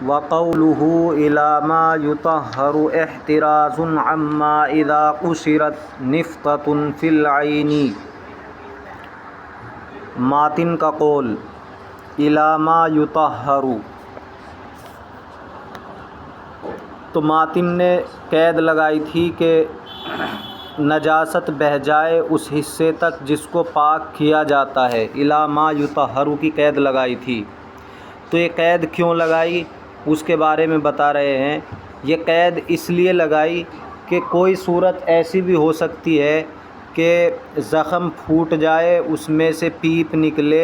وقوله إلى ما يطهر احتراز عما إذا قصرت نفطة في العين۔ ماتن کا قول إلى ما يطهر، تو ماتن نے قید لگائی تھی کہ نجاست بہہ جائے اس حصے تک جس کو پاک کیا جاتا ہے۔ إلى ما يطهر کی قید لگائی تھی، تو یہ قید کیوں لگائی اس کے بارے میں بتا رہے ہیں۔ یہ قید اس لیے لگائی کہ کوئی صورت ایسی بھی ہو سکتی ہے کہ زخم پھوٹ جائے، اس میں سے پیپ نکلے،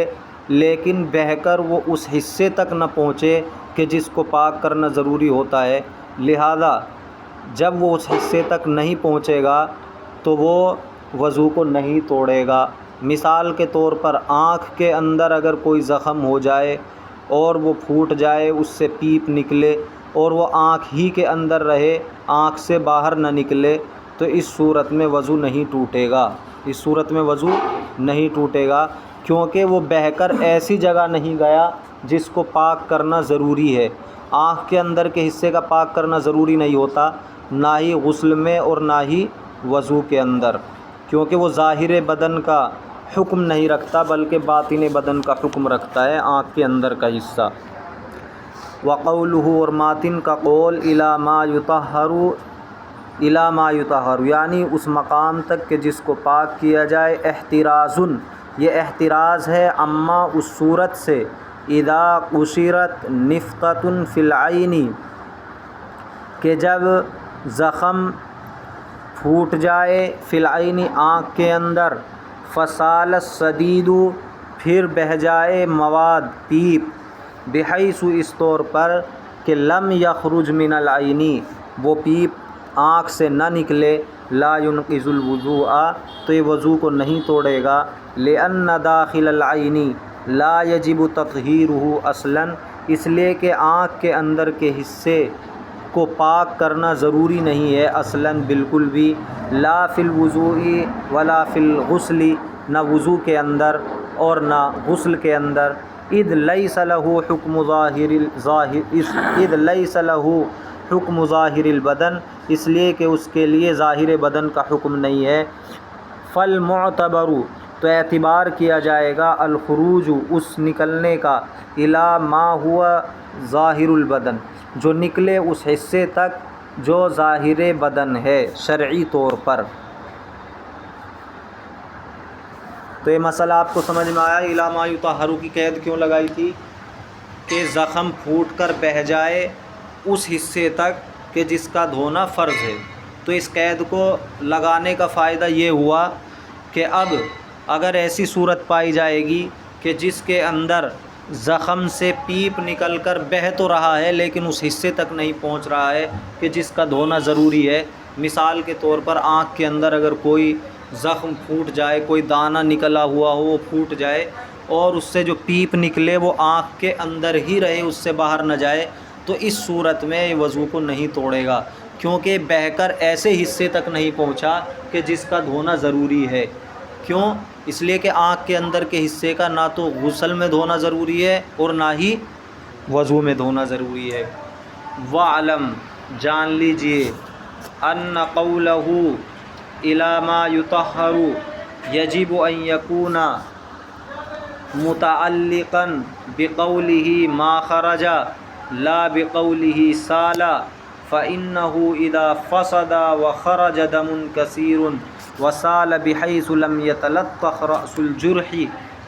لیکن بہہ کر وہ اس حصے تک نہ پہنچے کہ جس کو پاک کرنا ضروری ہوتا ہے، لہذا جب وہ اس حصے تک نہیں پہنچے گا تو وہ وضو کو نہیں توڑے گا۔ مثال کے طور پر آنکھ کے اندر اگر کوئی زخم ہو جائے اور وہ پھوٹ جائے، اس سے پیپ نکلے اور وہ آنکھ ہی کے اندر رہے، آنکھ سے باہر نہ نکلے، تو اس صورت میں وضو نہیں ٹوٹے گا، اس صورت میں وضو نہیں ٹوٹے گا، کیونکہ وہ بہہ کر ایسی جگہ نہیں گیا جس کو پاک کرنا ضروری ہے۔ آنکھ کے اندر کے حصے کا پاک کرنا ضروری نہیں ہوتا، نہ ہی غسل میں اور نہ ہی وضو کے اندر، کیونکہ وہ ظاہر بدن کا حکم نہیں رکھتا بلکہ باطن بدن کا حکم رکھتا ہے، آنکھ کے اندر کا حصہ۔ وقولہ، اور ماتن کا قول إلی ما یطہر، إلی ما یطہر یعنی اس مقام تک کہ جس کو پاک کیا جائے، احترازن، یہ احتراز ہے اما اس صورت سے، اذا قصرت نفطۃ فی العین، کہ جب زخم پھوٹ جائے، فی العین آنکھ کے اندر، فسال الصدید، پھر بہہ جائے مواد پیپ، بحیث اس طور پر کہ لم یخرج من العین، وہ پیپ آنکھ سے نہ نکلے، لا ينقض الوضوء، تو یہ وضو کو نہیں توڑے گا، لأن داخل العین لا یجب تطہیرہ اصلا، اس لیے کہ آنکھ کے اندر کے حصے کو پاک کرنا ضروری نہیں ہے اصلاً بالکل بھی، لا فی الوضوء ولا فی الغسل، نہ وضو کے اندر اور نہ غسل کے اندر، اذ لیس لہ حکم ظاہر البدن، اس لیے کہ اس کے لیے ظاہر بدن کا حکم نہیں ہے۔ فالمعتبر، تو اعتبار کیا جائے گا، الخروج، اس نکلنے کا، الی ما ہوا ظاہر البدن، جو نکلے اس حصے تک جو ظاہر بدن ہے شرعی طور پر۔ تو یہ مسئلہ آپ کو سمجھ میں آیا، الی ما یطہر کی قید کیوں لگائی تھی؟ کہ زخم پھوٹ کر بہہ جائے اس حصے تک کہ جس کا دھونا فرض ہے۔ تو اس قید کو لگانے کا فائدہ یہ ہوا کہ اب اگر ایسی صورت پائی جائے گی کہ جس کے اندر زخم سے پیپ نکل کر بہہ تو رہا ہے لیکن اس حصے تک نہیں پہنچ رہا ہے کہ جس کا دھونا ضروری ہے، مثال کے طور پر آنکھ کے اندر اگر کوئی زخم پھوٹ جائے، کوئی دانہ نکلا ہوا ہو وہ پھوٹ جائے اور اس سے جو پیپ نکلے وہ آنکھ کے اندر ہی رہے، اس سے باہر نہ جائے، تو اس صورت میں وضو کو نہیں توڑے گا، کیونکہ بہہ کر ایسے حصے تک نہیں پہنچا کہ جس کا دھونا ضروری ہے۔ کیوں؟ اس لیے کہ آنکھ کے اندر کے حصے کا نہ تو غسل میں دھونا ضروری ہے اور نہ ہی وضو میں دھونا ضروری ہے۔ وَعْلَمْ، جان لیجئے، أَنَّ قَوْلَهُ إِلَى مَا يُطَهَّرُ يَجِبُ أَن يَكُونَ مُتَعَلِّقًا بِقَوْلِهِ مَا خَرَجَ لَا بِقَوْلِهِ سَالَ، فَإِنَّهُ إِذَا فَسَدَ وَخَرَجَ دَمٌ كَثِيرٌ وَسَالَ بِحَيْثُ لَمْ يَتَلَطَّخ رَأْسُ الْجُرْحِ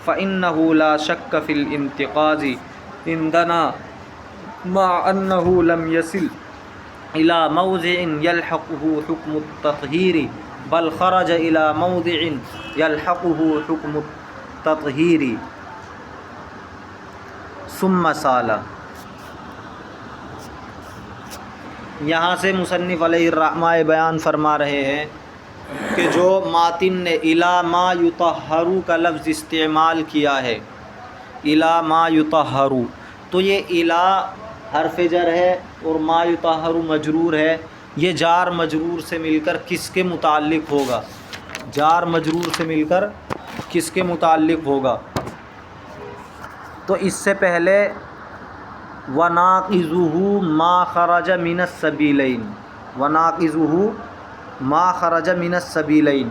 فَإِنَّهُ لَا شَكَّ فِي الْانْتِقَاضِ عِنْدَنَا مَعَ أَنَّهُ لَمْ يَصِلْ إِلَى مَوْضِعٍ يَلْحَقُهُ حُكْمُ التَّطْهِيرِ بَلْ خَرَجَ إِلَى مَوْضِعٍ يَلْحَقُهُ حُكْمُ التَّطْهِيرِ ثُمَّ سَالَ۔ یہاں سے مصنف علیہ الرحمہ بیان فرما رہے ہیں کہ جو ماتن نے الی ما یطہر کا لفظ استعمال کیا ہے، الی ما یطہر، تو یہ الی حرف جر ہے اور ما یطہر مجرور ہے، یہ جار مجرور سے مل کر کس کے متعلق ہوگا؟ جار مجرور سے مل کر کس کے متعلق ہوگا؟ تو اس سے پہلے وَنَاقِضُهُ مَا خَرَجَ مِنَ السَّبِيلَيْنِ وَنَاقِضُهُ مَا خَرَجَ مِنَ السَّبِيلَيْنِ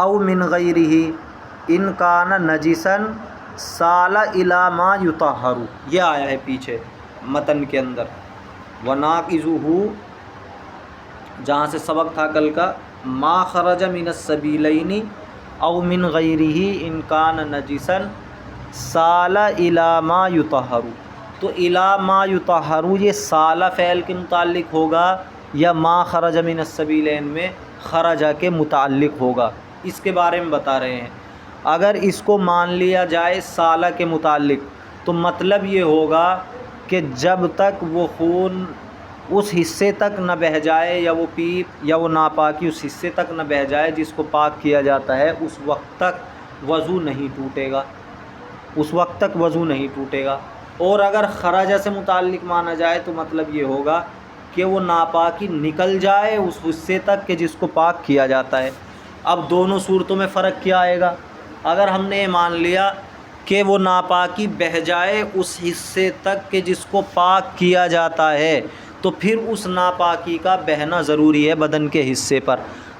أَوْ مِنْ غَيْرِهِ إِنْ كَانَ نَجِسًا سَالَ إِلَى مَا يُطَهَّرُ. یہ آیا ہے پیچھے متن کے اندر. وَنَاقِضُهُ جہاں سے سبق تھا کل کا ما خرج من السبیلین او من غیرہ ان کان نجسا سال الی ما یطہر. تو الی ما یطہر یہ سال فعل کے متعلق ہوگا یا ما خرج من السبیلین میں خرجہ کے متعلق ہوگا، اس کے بارے میں بتا رہے ہیں. اگر اس کو مان لیا جائے سالہ کے متعلق تو مطلب یہ ہوگا کہ جب تک وہ خون اس حصے تک نہ بہہ جائے یا وہ پیپ یا وہ ناپاکی اس حصے تک نہ بہہ جائے جس کو پاک کیا جاتا ہے، اس وقت تک وضو نہیں ٹوٹے گا، اس وقت تک وضو نہیں ٹوٹے گا. اور اگر خراجہ سے متعلق مانا جائے تو مطلب یہ ہوگا کہ وہ ناپاکی نکل جائے اس حصے تک کہ جس کو پاک کیا جاتا ہے. اب دونوں صورتوں میں فرق کیا آئے گا؟ اگر ہم نے مان لیا کہ وہ ناپاکی بہہ جائے اس حصے تک کہ جس کو پاک کیا جاتا ہے تو پھر اس ناپاکی کا بہنا ضروری ہے بدن کے حصے پر.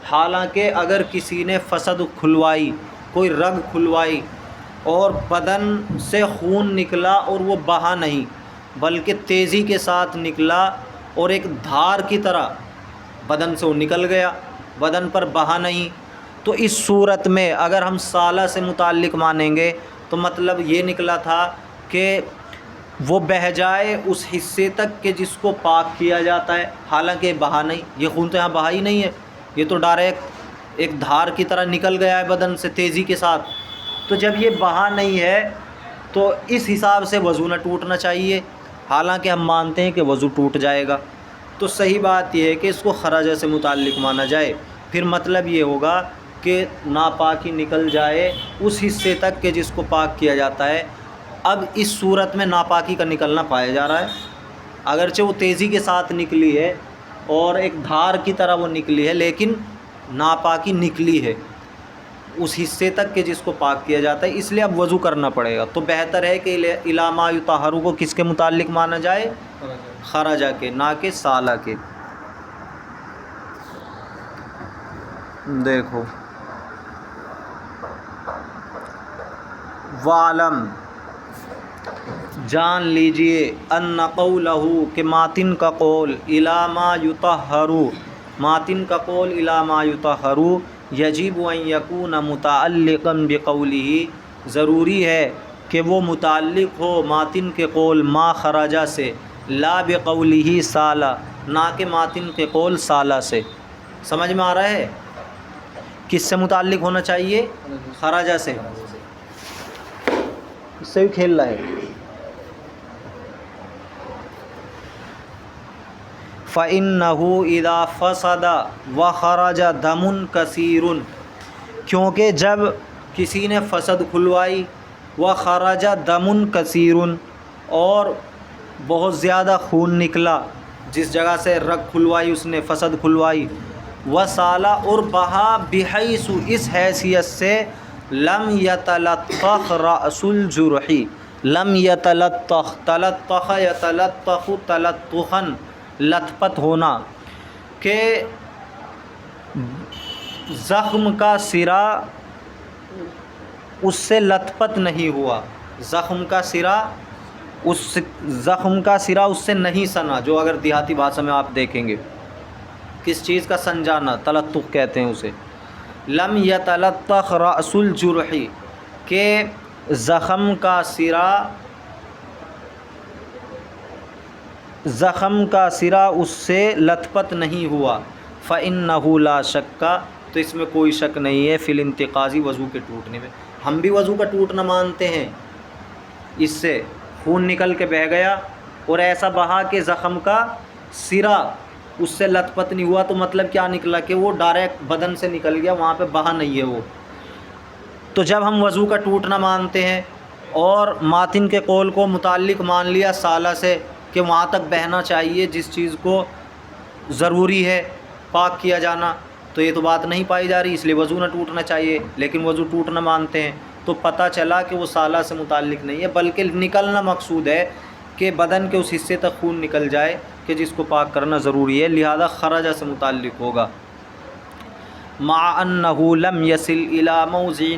حالانکہ اگر کسی نے فسد کھلوائی، کوئی رگ کھلوائی اور بدن سے خون نکلا اور وہ بہا نہیں بلکہ تیزی کے ساتھ نکلا اور ایک دھار کی طرح بدن سے وہ نکل گیا، بدن پر بہا نہیں، تو اس صورت میں اگر ہم سالہ سے متعلق مانیں گے تو مطلب یہ نکلا تھا کہ وہ بہہ جائے اس حصے تک کہ جس کو پاک کیا جاتا ہے. حالانکہ بہا نہیں، یہ خون تو یہاں بہا ہی نہیں ہے، یہ تو ڈائریکٹ ایک دھار کی طرح نکل گیا ہے بدن سے تیزی کے ساتھ. تو جب یہ بہا نہیں ہے تو اس حساب سے وضو نہ ٹوٹنا چاہیے، حالانکہ ہم مانتے ہیں کہ وضو ٹوٹ جائے گا. تو صحیح بات یہ ہے کہ اس کو خراجہ سے متعلق مانا جائے، پھر مطلب یہ ہوگا کہ ناپاکی نکل جائے اس حصے تک کہ جس کو پاک کیا جاتا ہے. اب اس صورت میں ناپاکی کا نکلنا پایا جا رہا ہے، اگرچہ وہ تیزی کے ساتھ نکلی ہے اور ایک دھار کی طرح وہ نکلی ہے، لیکن ناپاکی نکلی ہے اس حصے تک کہ جس کو پاک کیا جاتا ہے، اس لیے اب وضو کرنا پڑے گا. تو بہتر ہے کہ الی ما یطہر کو کس کے متعلق مانا جائے؟ خراجہ کے، نہ کہ سالہ کے. دیکھو وعلم جان لیجئے ان قولہ کہ ماتن کا قول الی ما یطہر، ماتن کا قول الی ما یطہر یجب ان یکون متعلقا بقولہ، ضروری ہے کہ وہ متعلق ہو ماتن کے قول ما خراجہ سے، لا بقولہ سالہ، نہ کہ ماتن کے قول سالہ سے. سمجھ میں آ رہا ہے؟ کس سے متعلق ہونا چاہیے؟ خراجہ سے. اس سے بھی کھیل رہا ہے. فَإِنَّهُ إِذَا فَسَدَ وَخَرَجَ دَمٌ كَثِيرٌ، کیونکہ جب کسی نے فسد کھلوائی وَخَرَجَ دَمٌ كَثِيرٌ اور بہت زیادہ خون نکلا، جس جگہ سے رگ کھلوائی اس نے، فسد کھلوائی، وَسَالَ اور بہا بِحَيْثُ اس حیثیت سے لم یتلطخ رأس الجرح، لم یتلطخ، تلطخ یتلطخ تلطخاً لطھ پت ہونا، کہ زخم کا سرا اس سے لطھ پت نہیں ہوا، زخم کا سرا اس سے نہیں سنا. جو اگر دیہاتی بھاشا میں آپ دیکھیں گے کس چیز کا سن جانا، تلطخ کہتے ہیں اسے. لم یتلطخ رأس الجرح کہ زخم کا سرا اس سے لطھ پت نہیں ہوا. فإنہ لا شک، تو اس میں کوئی شک نہیں ہے، فی الانتقاضی وضو کے ٹوٹنے میں. ہم بھی وضو کا ٹوٹنا مانتے ہیں، اس سے خون نکل کے بہہ گیا اور ایسا بہا کہ زخم کا سرا اس سے لطھ پت نہیں ہوا، تو مطلب کیا نکلا کہ وہ ڈائریکٹ بدن سے نکل گیا، وہاں پہ بہا نہیں ہے وہ. تو جب ہم وضو کا ٹوٹنا مانتے ہیں اور ماتن کے قول کو متعلق مان لیا سالہ سے کہ وہاں تک بہنا چاہیے جس چیز کو ضروری ہے پاک کیا جانا، تو یہ تو بات نہیں پائی جا رہی، اس لیے وضو نہ ٹوٹنا چاہیے، لیکن وضو ٹوٹنا مانتے ہیں. تو پتہ چلا کہ وہ سالہ سے متعلق نہیں ہے بلکہ نکلنا مقصود ہے کہ بدن کے اس حصے تک خون نکل جائے کہ جس کو پاک کرنا ضروری ہے، لہذا خرج سے متعلق ہوگا۔ مع انہ لم یصل الی موضع،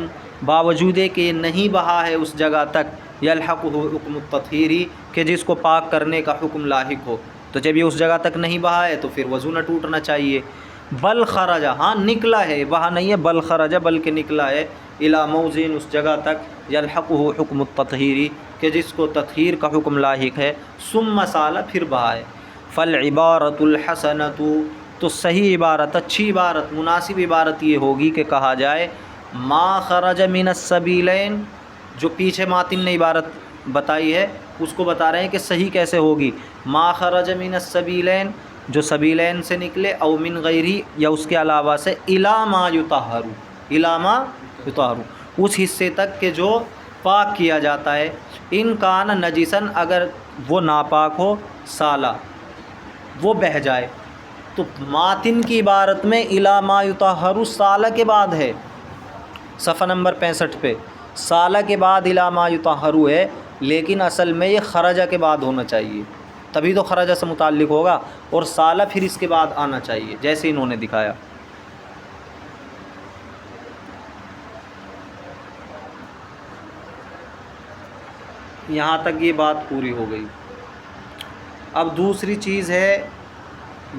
باوجود کہ یہ نہیں بہا ہے اس جگہ تک یلحقہ حکم التطہیری کہ جس کو پاک کرنے کا حکم لاحق ہو، تو جب یہ اس جگہ تک نہیں بہا ہے تو پھر وضو نہ ٹوٹنا چاہیے۔ بل خرج، ہاں نکلا ہے، بہا نہیں ہے، بل خرج بلکہ نکلا ہے، الی موضع اس جگہ تک یلحقہ حکم التطہیری کہ جس کو تطہیر کا حکم لاحق ہے، ثم سال پھر بہا ہے۔ فالعبارۃ الحسنۃ، تو صحیح عبارت، اچھی عبارت، مناسب عبارت یہ ہوگی کہ کہا جائے ما خرج من السبیلین، جو پیچھے ماتن نے عبارت بتائی ہے اس کو بتا رہے ہیں کہ صحیح کیسے ہوگی، ما خرج من السبیلین، جو سبیلین سے نکلے، او من غیرہ، یا اس کے علاوہ سے، الی ما یطہر، الی ما یطہر، اس حصے تک کہ جو پاک کیا جاتا ہے، ان کان نجسن، اگر وہ ناپاک ہو، سالہ، وہ بہہ جائے۔ تو ماتن کی عبارت میں الی ما یطہر سالہ کے بعد ہے، صفحہ نمبر 65 پہ سالہ کے بعد الی ما یطہر ہے، لیکن اصل میں یہ خرجہ کے بعد ہونا چاہیے، تبھی تو خرجہ سے متعلق ہوگا، اور سالہ پھر اس کے بعد آنا چاہیے جیسے انہوں نے دکھایا۔ یہاں تک یہ بات پوری ہو گئی۔ اب دوسری چیز ہے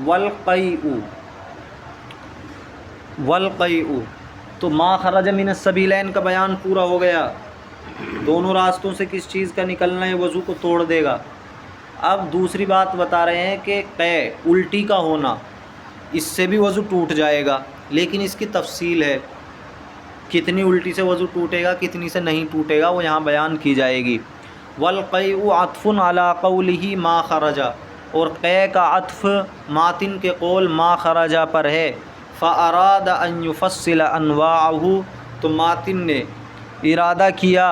والقیء، والقیء، تو ما خرج من السبیلین کا بیان پورا ہو گیا، دونوں راستوں سے کس چیز کا نکلنا ہے وضو کو توڑ دے گا۔ اب دوسری بات بتا رہے ہیں کہ قے، الٹی کا ہونا، اس سے بھی وضو ٹوٹ جائے گا، لیکن اس کی تفصیل ہے، کتنی الٹی سے وضو ٹوٹے گا کتنی سے نہیں ٹوٹے گا، وہ یہاں بیان کی جائے گی۔ والقیء عطف علی قولہ ما خرج، اور قے کا عطف ماتن کے قول ما خرج پر ہے، فاراد ان یفصل انواعہ، تو ماتن نے ارادہ کیا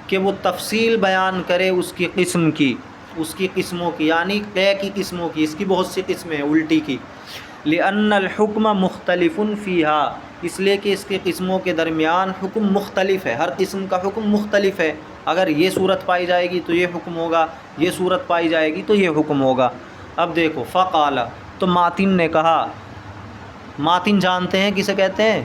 کہ وہ تفصیل بیان کرے اس کی قسم کی، اس کی قسموں کی، یعنی قے کی قسموں کی، اس کی بہت سی قسمیں ہیں الٹی کی۔ لأن الحکم مختلف فیہا، اس لیے کہ اس کی قسموں کے درمیان حکم مختلف ہے، ہر قسم کا حکم مختلف ہے، اگر یہ صورت پائی جائے گی تو یہ حکم ہوگا، یہ صورت پائی جائے گی تو یہ حکم ہوگا۔ اب دیکھو فقال، تو ماتن نے کہا، ماتن جانتے ہیں کسے کہتے ہیں؟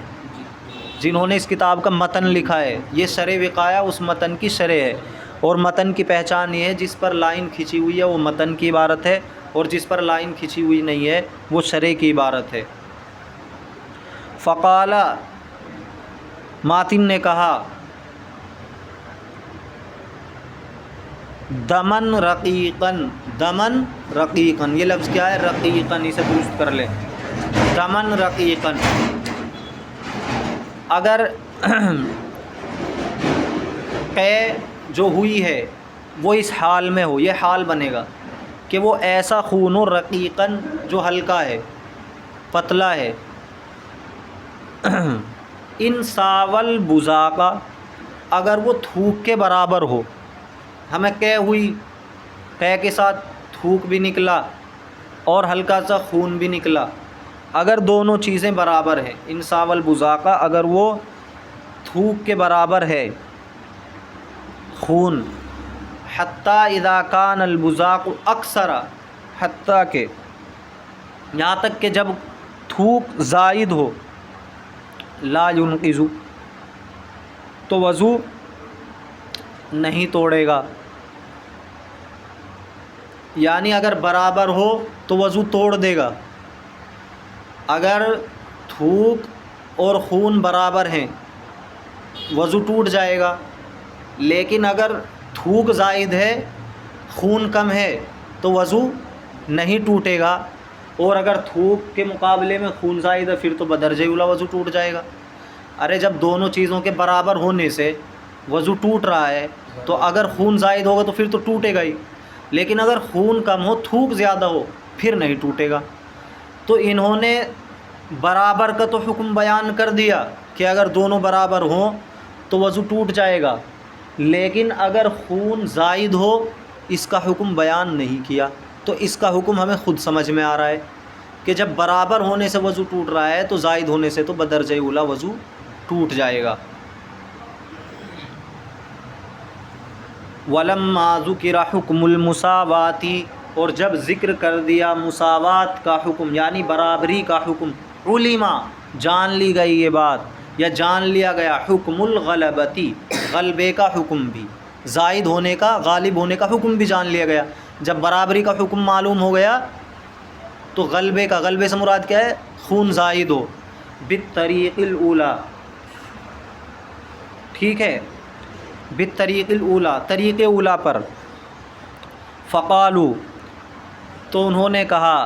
جنہوں نے اس کتاب کا متن لکھا ہے، یہ شرح وقایہ اس متن کی شرح ہے، اور متن کی پہچان یہ ہے جس پر لائن کھنچی ہوئی ہے وہ متن کی عبارت ہے، اور جس پر لائن کھنچی ہوئی نہیں ہے وہ شرح کی عبارت ہے۔ فقال، ماتن نے کہا، دمن رقیقن، دمن رقیقن، یہ لفظ کیا ہے؟ رقیقن، اسے درست کر لیں، دمن رقیقن۔ اگر قے جو ہوئی ہے وہ اس حال میں ہو، یہ حال بنے گا کہ وہ ایسا خون ہو، رقیقن جو ہلکا ہے، پتلا ہے، ان ساول بزاقہ، اگر وہ تھوک کے برابر ہو، ہمیں قے ہوئی، قے کے ساتھ تھوک بھی نکلا اور ہلکا سا خون بھی نکلا، اگر دونوں چیزیں برابر ہیں، انصاف البزاقہ، اگر وہ تھوک کے برابر ہے خون، حتیٰ اذا کان البزاق اکثر، حتیٰ کہ یہاں تک کہ جب تھوک زائد ہو، لا ينقض، تو وضو نہیں توڑے گا، یعنی اگر برابر ہو تو وضو توڑ دے گا، اگر تھوک اور خون برابر ہیں وضو ٹوٹ جائے گا، لیکن اگر تھوک زائد ہے خون کم ہے تو وضو نہیں ٹوٹے گا، اور اگر تھوک کے مقابلے میں خون زائد ہے پھر تو بدرجہ اولی وضو ٹوٹ جائے گا۔ ارے جب دونوں چیزوں کے برابر ہونے سے وضو ٹوٹ رہا ہے تو اگر خون زائد ہوگا تو پھر تو ٹوٹے گا ہی، لیکن اگر خون کم ہو، تھوک زیادہ ہو، پھر نہیں ٹوٹے گا۔ تو انہوں نے برابر کا تو حکم بیان کر دیا کہ اگر دونوں برابر ہوں تو وضو ٹوٹ جائے گا، لیکن اگر خون زائد ہو اس کا حکم بیان نہیں کیا، تو اس کا حکم ہمیں خود سمجھ میں آ رہا ہے کہ جب برابر ہونے سے وضو ٹوٹ رہا ہے تو زائد ہونے سے تو بدرجہ اولی وضو ٹوٹ جائے گا۔ ولما ذکر حکم المساواتی، اور جب ذکر کر دیا مساوات کا حکم یعنی برابری کا حکم، علما جان لی گئی یہ بات یا جان لیا گیا، حکم الغلبتی غلبے کا حکم بھی، زائد ہونے کا غالب ہونے کا حکم بھی جان لیا گیا۔ جب برابری کا حکم معلوم ہو گیا تو غلبے سے مراد کیا ہے؟ خون زائد ہو، بالطریق الاولی، ٹھیک ہے، بالطریق الاولی، طریق اولا پر۔ فقالو، تو انہوں نے کہا،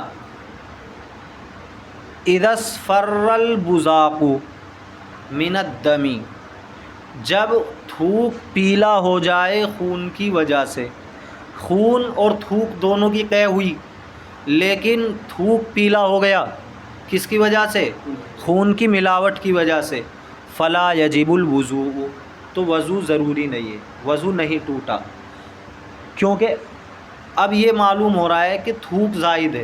اذا اصفر البزاق من الدم، جب تھوک پیلا ہو جائے خون کی وجہ سے، خون اور تھوک دونوں کی قے ہوئی لیکن تھوک پیلا ہو گیا کس کی وجہ سے؟ خون کی ملاوٹ کی وجہ سے، فلا یجب الوضوء، تو وضو ضروری نہیں ہے، وضو نہیں ٹوٹا، کیونکہ اب یہ معلوم ہو رہا ہے کہ تھوک زائد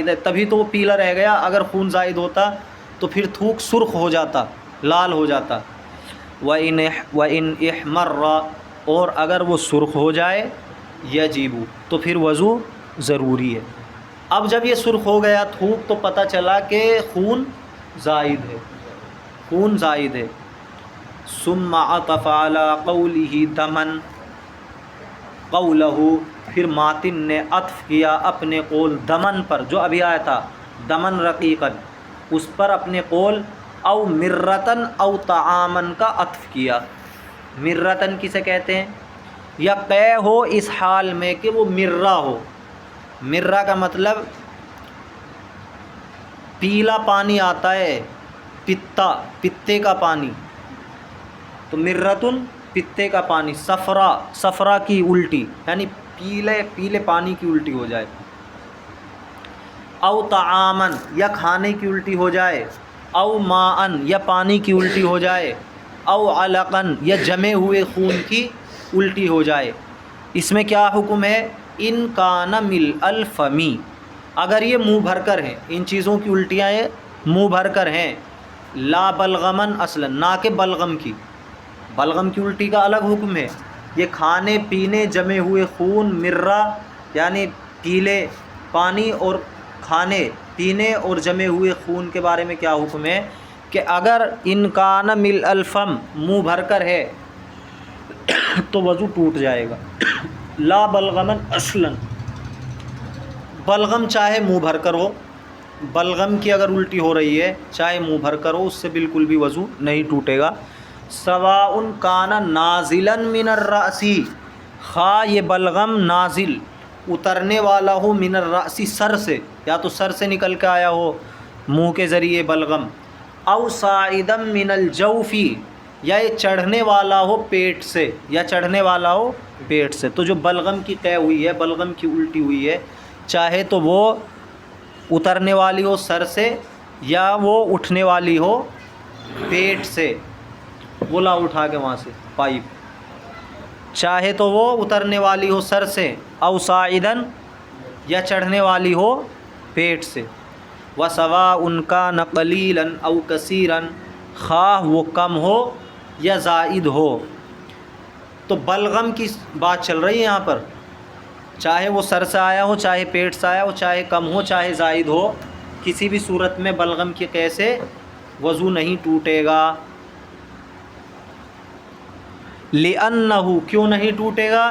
ہے، تبھی تو وہ پیلا رہ گیا، اگر خون زائد ہوتا تو پھر تھوک سرخ ہو جاتا، لال ہو جاتا۔ وَإِنْ احمر، اور اگر وہ سرخ ہو جائے، یجب، تو پھر وضو ضروری ہے۔ اب جب یہ سرخ ہو گیا تھوک تو پتہ چلا کہ خون زائد ہے، ثم عطف علی قولہ دمن، قولہ، پھر ماتن نے عطف کیا اپنے قول دمن پر، جو ابھی آیا تھا دمن رقیقاً، اس پر اپنے قول، او مرتن او طعامن کا عطف کیا۔ مرتن کسے کہتے ہیں؟ یا قے ہو اس حال میں کہ وہ مرہ ہو، مرہ کا مطلب پیلا پانی آتا ہے، پتے کا پانی، تو مرتن پتے کا پانی، صفرا کی الٹی، یعنی پیلے پانی کی الٹی ہو جائے، او طعامن، یا کھانے کی الٹی ہو جائے، او ماءن، یا پانی کی الٹی ہو جائے، او علقن، یا جمے ہوئے خون کی الٹی ہو جائے۔ اس میں کیا حکم ہے؟ ان کان مل الفمی، اگر یہ منہ بھر کر ہیں، ان چیزوں کی الٹیاں یہ منہ بھر کر ہیں، لا بلغمن اصلا، نہ کہ بلغم کی الٹی کا الگ حکم ہے، یہ کھانے پینے جمے ہوئے خون، مرہ یعنی پیلے پانی، اور کھانے پینے اور جمے ہوئے خون کے بارے میں کیا حکم ہے کہ اگر ان کان مل الفم، منہ بھر کر ہے تو وضو ٹوٹ جائے گا۔ لا بلغمن اصلا، بلغم چاہے منہ بھر کر ہو، بلغم کی اگر الٹی ہو رہی ہے چاہے منہ بھر کر ہو، اس سے بالکل بھی وضو نہیں ٹوٹے گا۔ سواء کان نازلا من الرأس، خواہ یہ بلغم نازل اترنے والا ہو، من الرأس سر سے، یا تو سر سے نکل کے آیا ہو منہ کے ذریعے بلغم، او صاعدا من الجوف، یا یہ چڑھنے والا ہو پیٹ سے، تو جو بلغم کی قے ہوئی ہے، بلغم کی الٹی ہوئی ہے، چاہے تو وہ اترنے والی ہو سر سے یا وہ اٹھنے والی ہو پیٹ سے، وہ لا اٹھا کے وہاں سے پائپ، چاہے تو وہ اترنے والی ہو سر سے، او صاعدن، یا چڑھنے والی ہو پیٹ سے، وسواء کان قلیلا او کثیرا، خواہ وہ کم ہو یا زائد ہو۔ تو بلغم کی بات چل رہی ہے یہاں پر، چاہے وہ سر سے آیا ہو، چاہے پیٹ سے آیا ہو، چاہے کم ہو چاہے زائد ہو، کسی بھی صورت میں بلغم کی قے سے وضو نہیں ٹوٹے گا۔ لِأَنَّهُ، کیوں نہیں ٹوٹے گا؟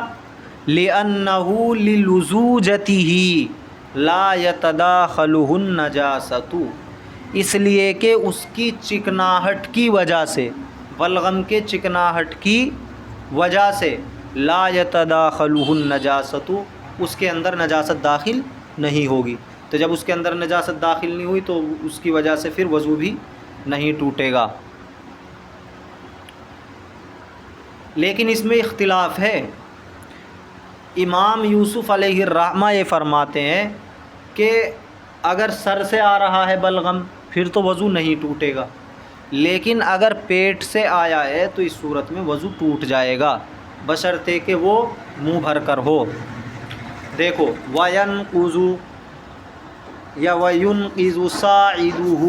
لِأَنَّهُ لِلُزُوجَتِهِ لَا يَتَدَاخَلُهُ النَّجَاسَةُ، اس لیے کہ اس کی چکناہٹ کی وجہ سے، بلغم کے چکناہٹ کی وجہ سے، لا يَتَدَاخَلُهُ النَّجَاسَةُ، اس کے اندر نجاست داخل نہیں ہوگی، تو جب اس کے اندر نجاست داخل نہیں ہوئی تو اس کی وجہ سے پھر وضو بھی نہیں ٹوٹے گا۔ لیکن اس میں اختلاف ہے، امام یوسف علیہ الرحمہ یہ فرماتے ہیں کہ اگر سر سے آ رہا ہے بلغم پھر تو وضو نہیں ٹوٹے گا، لیکن اگر پیٹ سے آیا ہے تو اس صورت میں وضو ٹوٹ جائے گا، بشرطے کہ وہ منہ بھر کر ہو۔ دیکھو، وَيَنْقُضُ یا وَيُنْقِضُ صَاعِدُهُ،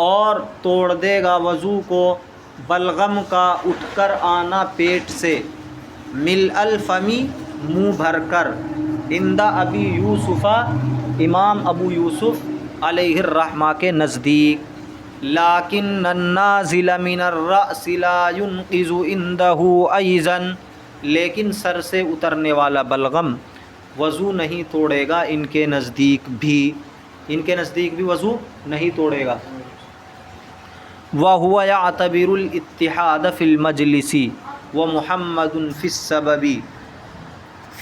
اور توڑ دے گا وضو کو بلغم کا اٹھ کر آنا پیٹ سے، مل الفمی منہ بھر کر، عند ابی یوسف امام ابو یوسف علیہ الرحمہ کے نزدیک، لیکن النازل من الرأس لا ينقذ عنده ایضا، لیکن سر سے اترنے والا بلغم وضو نہیں توڑے گا ان کے نزدیک بھی وضو نہیں توڑے گا۔ وَهُوَ يَعْتَبِرُ الْإِتِّحَادَ فِي الْمَجْلِسِ وَمُحَمَّدٌ فِي السَّبَبِ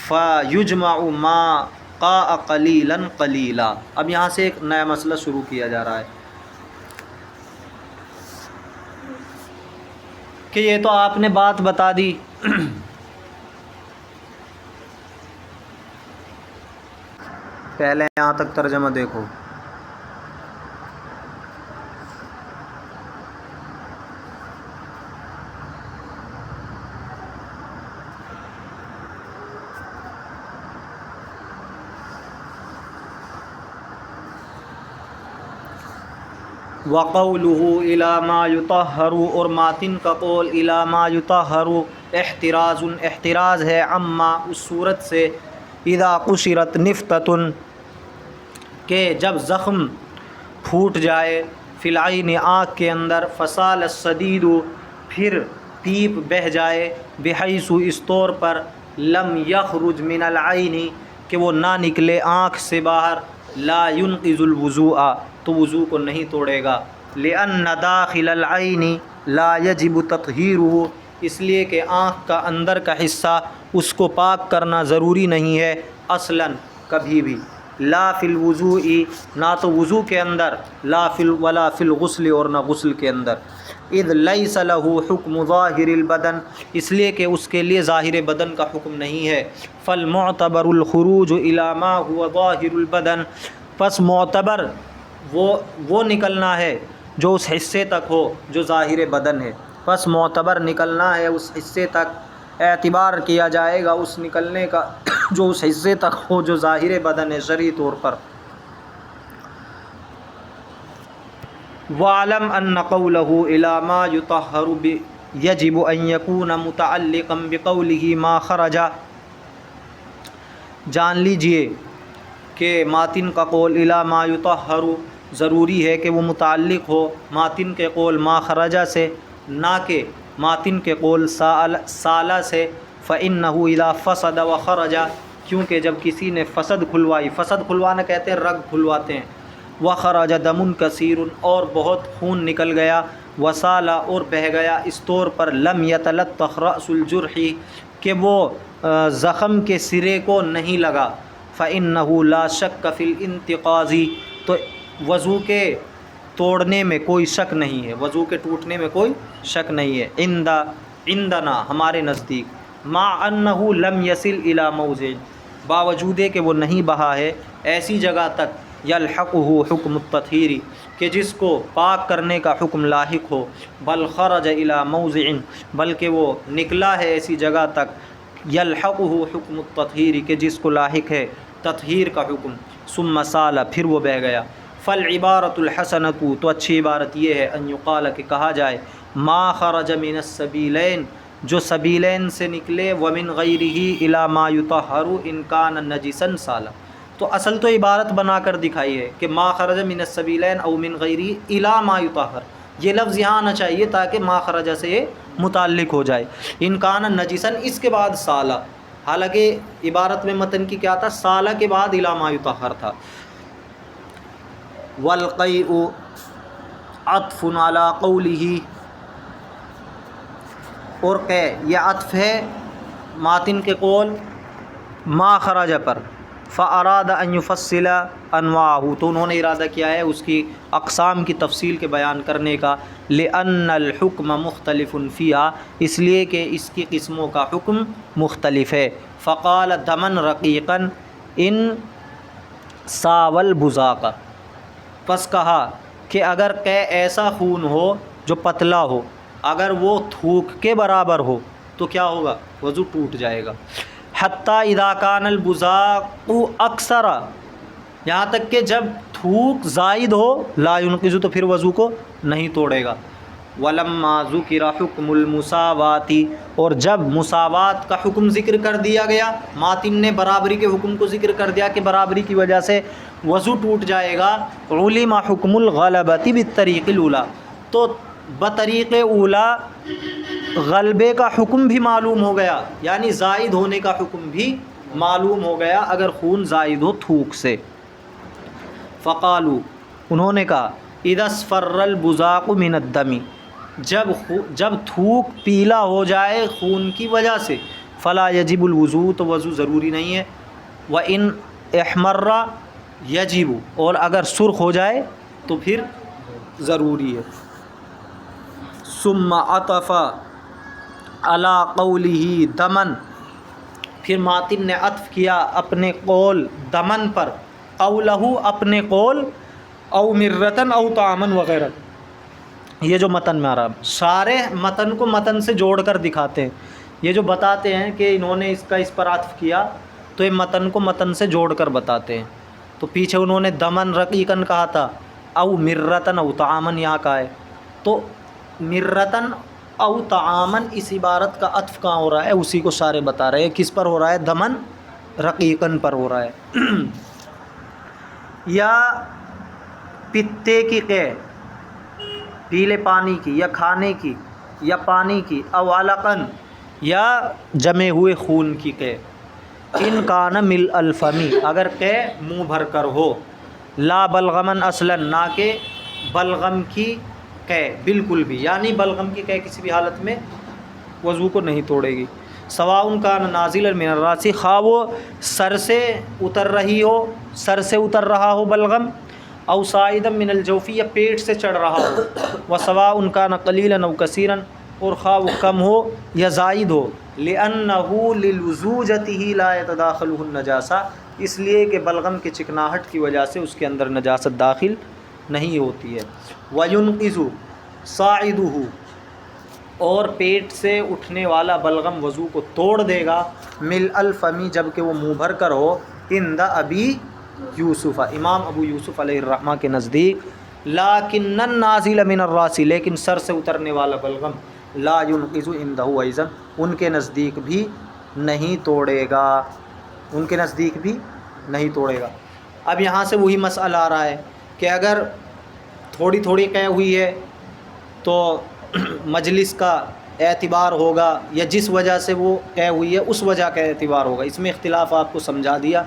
فَيُجْمَعُ مَا قَاءَ قَلِيلًا قَلِيلًا۔ اب یہاں سے ایک نیا مسئلہ شروع کیا جا رہا ہے کہ یہ تو آپ نے بات بتا دی پہلے یہاں تک ترجمہ دیکھو۔ وَقَوْلُهُ إِلَى مَا يُطَهَّرُ، اور ماتن کا قول إِلَى مَا يُطَهَّرُ احتراز ہے عما اس صورت سے، اذا قشرت نفتۃ کہ جب زخم پھوٹ جائے، فی العین آنکھ کے اندر، فسال الصدید پھر پیپ بہہ جائے، بحیث اس طور پر، لم یخرج من العین کہ وہ نہ نکلے آنکھ سے باہر، لا ينقض الوضوء تو وضو کو نہیں توڑے گا، لأن داخل العین لا یجب تطہیرہ اس لیے کہ آنکھ کا اندر کا حصہ اس کو پاک کرنا ضروری نہیں ہے اصلاً کبھی بھی، لا فی الوضوء نہ تو وضو کے اندر، ولا فی الغسل اور نہ غسل کے اندر، اذ لیس لہ حکم ظاہر البدن اس لیے کہ اس کے لیے ظاہر بدن کا حکم نہیں ہے، فالمعتبر الخروج الی ما هو ظاہر البدن پس معتبر وہ نکلنا ہے جو اس حصے تک ہو جو ظاہر بدن ہے، پس معتبر نکلنا ہے اس حصے تک، اعتبار کیا جائے گا اس نکلنے کا جو اس حصے تک ہو جو ظاہر بدن ہے شرعی طور پر۔ وَاعْلَمْ أَنَّ قَوْلَهُ إِلَى مَا يُطَهَّرُ يَجِبُ أَن يَكُونَ مُتَعَلِّقًا بِقَوْلِهِ مَا خَرَجَ، جان لیجئے کہ ماتن کا قول اِلی ما يُطَهَّرُ ضروری ہے کہ وہ متعلق ہو ماتن کے قول ما خرجہ سے، نہ کہ ماتن کے قول سالہ سے، فَإِنَّهُ إِذَا فَسَدَ وَخَرَجَ کیونکہ جب کسی نے فسد کھلوائی، فسد کھلوانا کہتے ہیں رگ کھلواتے ہیں، وَخَرَجَ دَمٌ كَثِيرٌ اور بہت خون نکل گیا، وَسَالَ اور بہہ گیا، اس طور پر لم يَتَلَطَّخ رَأْسُ الْجُرْحِ کہ وہ زخم کے سرے کو نہیں لگا، فَإِنَّهُ لَا شَكَّ فِي الْانْتِقَاضِ تو وضو کے توڑنے میں کوئی شک نہیں ہے، وضو کے ٹوٹنے میں کوئی شک نہیں ہے، عندنا ہمارے نزدیک، مع انہ لم یصل الی موضع باوجود کہ وہ نہیں بہا ہے ایسی جگہ تک، یلحقہ حکم التطہیر کہ جس کو پاک کرنے کا حکم لاحق ہو، بل خرج الی موضع بلکہ وہ نکلا ہے ایسی جگہ تک، یلحقہ حکم التطہیر کہ جس کو لاحق ہے تطہیر کا حکم، ثم سال پھر وہ بہہ گیا، فالعبارۃ الحسنۃ تو اچھی عبارت یہ ہے، ان یقال کہ کہا جائے، ما خرج من السبیلین جو سبیلین سے نکلے، ومن غیرہ الی ما یطہر ان کان نجسا سالا، تو اصل تو عبارت بنا کر دکھائی ہے کہ ما خرج من السبیلین او من غیرہ الی ما یطہر، یہ لفظ یہاں آنا چاہیے تاکہ ما خرج سے متعلق ہو جائے، ان کان نجسا اس کے بعد سالا، حالانکہ عبارت میں متن کی کیا تھا، سالا کے بعد الی ما یطہر تھا۔ والقیء عطف علی قولہ اور قے یہ عطف ہے ماتن کے قول ما خرج پر، فاراد ان یفصل انواعہ تو انہوں نے ارادہ کیا ہے اس کی اقسام کی تفصیل کے بیان کرنے کا، لأن الحکم مختلف فیہا اس لیے کہ اس کی قسموں کا حکم مختلف ہے، فقال دمن رقیقا ان ساوى البزاق پس کہا کہ اگر کہ ایسا خون ہو جو پتلا ہو، اگر وہ تھوک کے برابر ہو تو کیا ہوگا، وضو ٹوٹ جائے گا، حتیٰ اذا کان البزاق اکثر یہاں تک کہ جب تھوک زائد ہو، لا ينقض تو پھر وضو کو نہیں توڑے گا، ولما ذکر حکم المساواتی، اور جب مساوات کا حکم ذکر کر دیا گیا، ماتن نے برابری کے حکم کو ذکر کر دیا کہ برابری کی وجہ سے وضو ٹوٹ جائے گا، علم حکم الغلبۃ بالطریق الاولیٰ، تو بطریق اولیٰ غلبے کا حکم بھی معلوم ہو گیا، یعنی زائد ہونے کا حکم بھی معلوم ہو گیا اگر خون زائد ہو تھوک سے۔ فقالو، انہوں نے کہا اذا اصفر البزاق من الدم، جب تھوک پیلا ہو جائے خون کی وجہ سے، فلا یجب الوضوء، تو وضو ضروری نہیں ہے، وان احمر یجب، اور اگر سرخ ہو جائے تو پھر ضروری ہے۔ ثم عطف علی قولہ دمن، پھر ماتن نے عطف کیا اپنے قول دمن پر، او لہو اپنے قول، او مرتن او طعامن وغیرہ، یہ جو متن میں آ رہا ہے، سارے متن کو متن سے جوڑ کر دکھاتے ہیں، یہ جو بتاتے ہیں کہ انہوں نے اس پر عطف کیا تو یہ متن کو متن سے جوڑ کر بتاتے ہیں۔ تو پیچھے انہوں نے دمن رقیقن کہا تھا، او مرتن او طعامن یہاں کا ہے، تو مرتن او طعامن اس عبارت کا عطف کہاں ہو رہا ہے، اسی کو سارے بتا رہے ہیں، کس پر ہو رہا ہے، دمن رقیقن پر ہو رہا ہے۔ یا پتے کی قے، پیلے پانی کی، یا کھانے کی، یا پانی کی، او علقن، یا جمے ہوئے خون کی قے، ان کان مل الفمی، اگر قے منہ بھر کر ہو، لا بلغمن اصلا، نہ کہ بلغم کی قے بالکل بھی، یعنی بلغم کی قے کسی بھی حالت میں وضو کو نہیں توڑے گی۔ سواء کان نازلا من الراس، خواہ وہ سر سے اتر رہی ہو، سر سے اتر رہا ہو بلغم، او صاعدا من الجوف، یا پیٹ سے چڑھ رہا ہو، وسواء کان قلیلا او کثیرا، اور خواہ وہ کم ہو یا زائد ہو، لأنه للزوجته لا يتداخله النجاسہ، اس لیے کہ بلغم کے چکناہٹ کی وجہ سے اس کے اندر نجاست داخل نہیں ہوتی ہے۔ وَيُنْقِذُ صَاعِدُهُ، اور پیٹ سے اٹھنے والا بلغم وضو کو توڑ دے گا، مل الفمی، جب کہ وہ منہ بھر کر ہو، عند ابی یوسف، امام ابو یوسف علیہ الرحمہ کے نزدیک، لیکن النازل من الراس، لیکن سر سے اترنے والا بلغم، لا ينقذ عنده ایضا، ان کے نزدیک بھی نہیں توڑے گا، ان کے نزدیک بھی نہیں توڑے گا۔ اب یہاں سے وہی مسئلہ آ رہا ہے کہ اگر تھوڑی تھوڑی قے ہوئی ہے تو مجلس کا اعتبار ہوگا، یا جس وجہ سے وہ قے ہوئی ہے اس وجہ کا اعتبار ہوگا۔ اس میں اختلاف آپ کو سمجھا دیا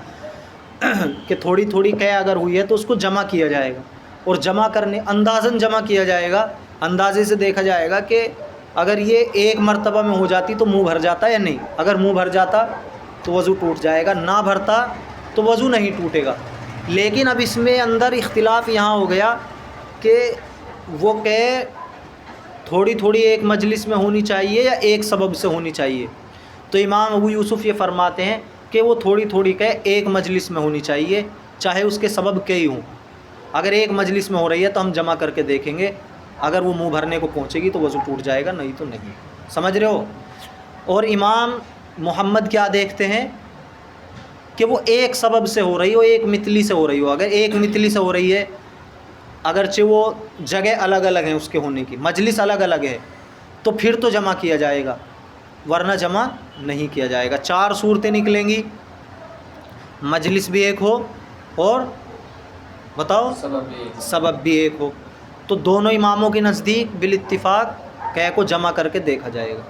کہ تھوڑی تھوڑی قے اگر ہوئی ہے تو اس کو جمع کیا جائے گا، اور جمع کرنے اندازاً جمع کیا جائے گا، اندازے سے دیکھا جائے گا کہ اگر یہ ایک مرتبہ میں ہو جاتی تو منہ بھر جاتا یا نہیں، اگر منہ بھر جاتا تو وضو ٹوٹ جائے گا، نہ بھرتا تو وضو نہیں ٹوٹے گا۔ لیکن اب اس میں اندر اختلاف یہاں ہو گیا کہ وہ قے تھوڑی تھوڑی ایک مجلس میں ہونی چاہیے یا ایک سبب سے ہونی چاہیے، تو امام ابو یوسف یہ فرماتے ہیں کہ وہ تھوڑی تھوڑی قے ایک مجلس میں ہونی چاہیے، چاہے اس کے سبب کئی ہوں۔ اگر ایک مجلس میں ہو رہی ہے تو ہم جمع کر کے دیکھیں گے، اگر وہ منہ بھرنے کو پہنچے گی تو وضو ٹوٹ جائے گا، نہیں تو نہیں۔ سمجھ رہے ہو؟ اور امام محمد کیا دیکھتے ہیں کہ وہ ایک سبب سے ہو رہی ہو، ایک مثلی سے ہو رہی ہو۔ اگر ایک مثلی سے ہو رہی ہے، اگرچہ وہ جگہ الگ الگ ہیں اس کے ہونے کی، مجلس الگ الگ ہے، تو پھر تو جمع کیا جائے گا، ورنہ جمع نہیں کیا جائے گا۔ چار صورتیں نکلیں گی، مجلس بھی ایک ہو اور بتاؤ سبب بھی ایک ہو، تو دونوں اماموں کے نزدیک بالاتفاق قے کو جمع کر کے دیکھا جائے گا۔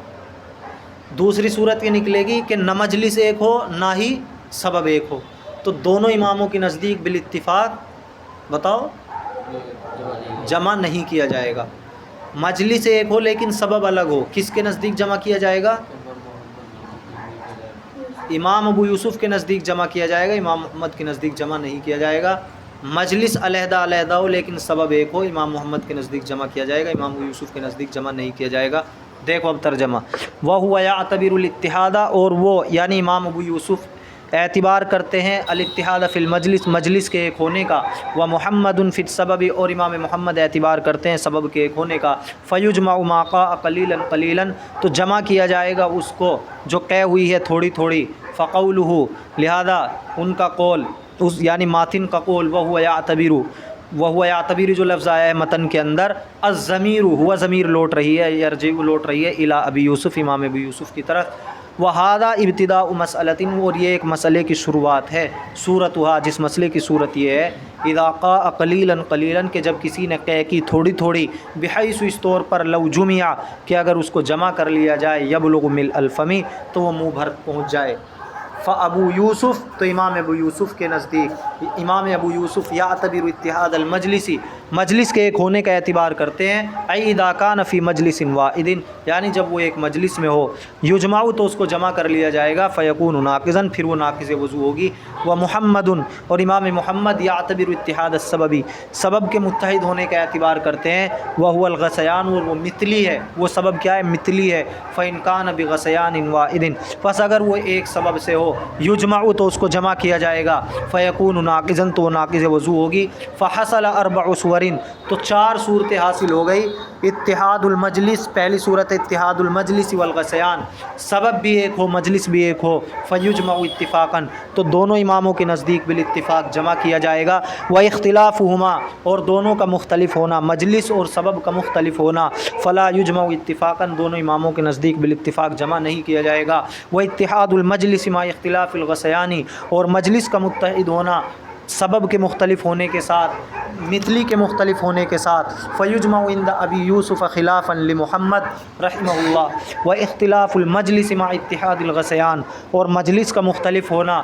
دوسری صورت یہ نکلے گی کہ نہ مجلس ایک ہو نہ ہی سبب ایک ہو، تو دونوں اماموں کے نزدیک بالاتفاق بتاؤ جمع نہیں کیا جائے گا۔ مجلس ایک ہو لیکن سبب الگ ہو، کس کے نزدیک جمع کیا جائے گا؟ امام ابو یوسف کے نزدیک جمع کیا جائے گا، امام محمد کے نزدیک جمع نہیں کیا جائے گا۔ مجلس علیحدہ علیحدہ ہو لیکن سبب ایک ہو، امام محمد کے نزدیک جمع کیا جائے گا، امام ابو یوسف کے نزدیک جمع نہیں کیا جائے گا۔ دیکھو اب ترجمہ، وَهُوَ يَعْتَبِرُ الاتحاد، اور وہ یعنی امام ابو یوسف اعتبار کرتے ہیں الاتحاد فی المجلس، مجلس کے ایک ہونے کا، وَمُحَمَّدٌ فی السبب، اور امام محمد اعتبار کرتے ہیں سبب کے ایک ہونے کا، فَيُجْمَعُ مَا قَاءَ قَلِيلًا قَلِيلًا، تو جمع کیا جائے گا اس کو جو قے ہوئی ہے تھوڑی تھوڑی، فَقَوْلُهُ، لہذا ان کا قول، اس یعنی ماتن کا قول، وَهُوَ يَعْتَبِرُ، وہو یعتبر جو لفظ آیا ہے متن کے اندر، الضمیر ہوا ضمیر لوٹ رہی ہے، یرجع لوٹ رہی ہے الی ابی یوسف امام ابو یوسف کی طرف۔ وہذا ابتداء مسئلۃ، اور یہ ایک مسئلے کی شروعات ہے، صورتها جس مسئلے کی صورت یہ ہے، اذا قاء قلیلا قلیلا کہ جب کسی نے قے کی تھوڑی تھوڑی، بحیث اس طور پر لو جمع کہ اگر اس کو جمع کر لیا جائے، یبلغ ملء الفم تو وہ منہ بھر پہنچ جائے۔ فابو یوسف تو امام ابو یوسف کے نزدیک، امام ابو یوسف یعتبر اتحاد المجلسی مجلس کے ایک ہونے کا اعتبار کرتے ہیں، ای اذا کان فی مجلس واحد یعنی جب وہ ایک مجلس میں ہو، یجمع تو اس کو جمع کر لیا جائے گا، فیکون ناقضا پھر وہ ناقض وضو ہوگی۔ ومحمد اور امام محمد یعتبر اتحاد السببی سبب کے متحد ہونے کا اعتبار کرتے ہیں، وهو الغثیان اور وہ مثلی ہے، وہ سبب کیا ہے؟ مثلی ہے۔ فإن كان بغثیان واحد پس اگر وہ ایک سبب سے ہو، یجمع تو اس کو جمع کیا جائے گا، فیکون ناقضا تو وہ ناقض وضو ہوگی۔ فحصل اربع صور تو 4 صورتیں حاصل ہو گئی، اتحاد المجلس پہلی صورت اتحاد المجلس والغثیان، سبب بھی ایک ہو مجلس بھی ایک ہو، فیجمع اتفاقا تو دونوں اماموں کے نزدیک بالاتفاق جمع کیا جائے گا، واختلافہما اور دونوں کا مختلف ہونا، مجلس اور سبب کا مختلف ہونا، فلا یجمع اتفاقا دونوں اماموں کے نزدیک بالاتفاق جمع نہیں کیا جائے گا۔ واتحاد المجلس مع اختلاف الغثیان اور مجلس کا متحد ہونا سبب کے مختلف ہونے کے ساتھ، مثلی کے مختلف ہونے کے ساتھ، فیجمع عند ابی یوسف خلافا لمحمد رحمہ اللہ، و اختلاف المجلس مع اتحاد الغثیان اور مجلس کا مختلف ہونا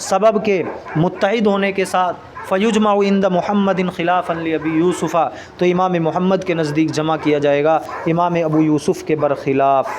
سبب کے متحد ہونے کے ساتھ، فیجمع عند محمد خلافا لابی یوسف تو امام محمد کے نزدیک جمع کیا جائے گا امام ابو یوسف کے برخلاف۔